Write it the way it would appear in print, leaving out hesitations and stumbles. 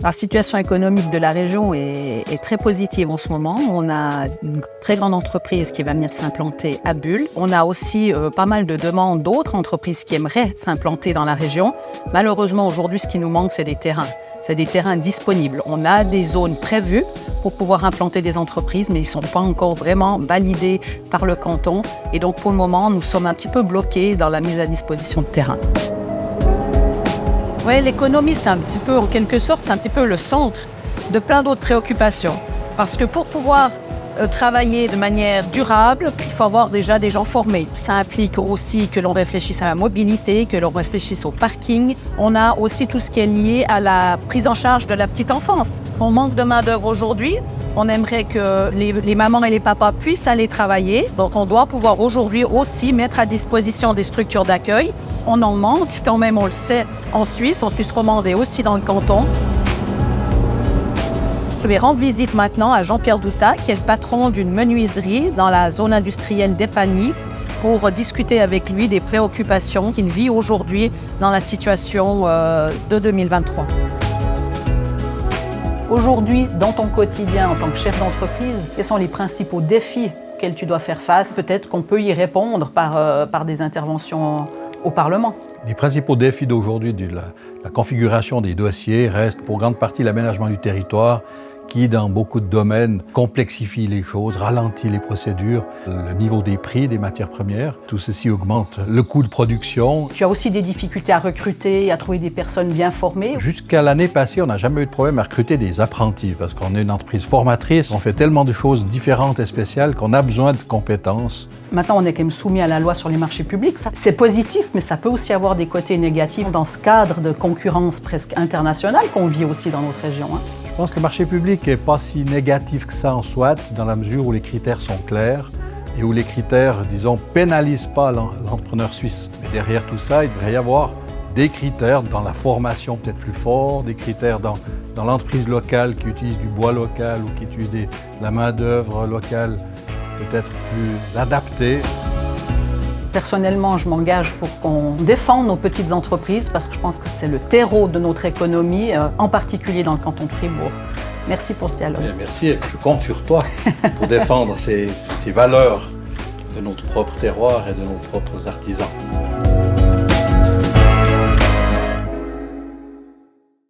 La situation économique de la région est très positive en ce moment. On a une très grande entreprise qui va venir s'implanter à Bulle. On a aussi pas mal de demandes d'autres entreprises qui aimeraient s'implanter dans la région. Malheureusement, aujourd'hui, ce qui nous manque, c'est des terrains. C'est des terrains disponibles. On a des zones prévues pour pouvoir implanter des entreprises, mais ils ne sont pas encore vraiment validés par le canton. Et donc, pour le moment, nous sommes un petit peu bloqués dans la mise à disposition de terrain. Oui, l'économie, c'est un petit peu, en quelque sorte, c'est un petit peu le centre de plein d'autres préoccupations. Parce que pour pouvoir travailler de manière durable, il faut avoir déjà des gens formés. Ça implique aussi que l'on réfléchisse à la mobilité, que l'on réfléchisse au parking. On a aussi tout ce qui est lié à la prise en charge de la petite enfance. On manque de main-d'œuvre aujourd'hui. On aimerait que les mamans et les papas puissent aller travailler. Donc on doit pouvoir aujourd'hui aussi mettre à disposition des structures d'accueil. On en manque quand même, on le sait, en Suisse romande et aussi dans le canton. Je vais rendre visite maintenant à Jean-Pierre Douta, qui est le patron d'une menuiserie dans la zone industrielle d'Epagny, pour discuter avec lui des préoccupations qu'il vit aujourd'hui dans la situation de 2023. Aujourd'hui, dans ton quotidien en tant que chef d'entreprise, quels sont les principaux défis auxquels tu dois faire face? Peut-être qu'on peut y répondre par des interventions au Parlement. Les principaux défis d'aujourd'hui de la configuration des dossiers restent pour grande partie l'aménagement du territoire qui, dans beaucoup de domaines, complexifie les choses, ralentit les procédures, le niveau des prix des matières premières. Tout ceci augmente le coût de production. Tu as aussi des difficultés à recruter, à trouver des personnes bien formées. Jusqu'à l'année passée, on n'a jamais eu de problème à recruter des apprentis parce qu'on est une entreprise formatrice. On fait tellement de choses différentes et spéciales qu'on a besoin de compétences. Maintenant, on est quand même soumis à la loi sur les marchés publics. C'est positif, mais ça peut aussi avoir des côtés négatifs dans ce cadre de concurrence presque internationale qu'on vit aussi dans notre région. Je pense que le marché public n'est pas si négatif que ça en soit, dans la mesure où les critères sont clairs et où les critères, disons, pénalisent pas l'entrepreneur suisse. Mais derrière tout ça, il devrait y avoir des critères dans la formation peut-être plus fort, des critères dans l'entreprise locale qui utilise du bois local ou qui utilise de la main-d'œuvre locale peut-être plus adaptée. Personnellement, je m'engage pour qu'on défende nos petites entreprises parce que je pense que c'est le terreau de notre économie, en particulier dans le canton de Fribourg. Merci pour ce dialogue. Merci, je compte sur toi pour défendre ces valeurs de notre propre terroir et de nos propres artisans.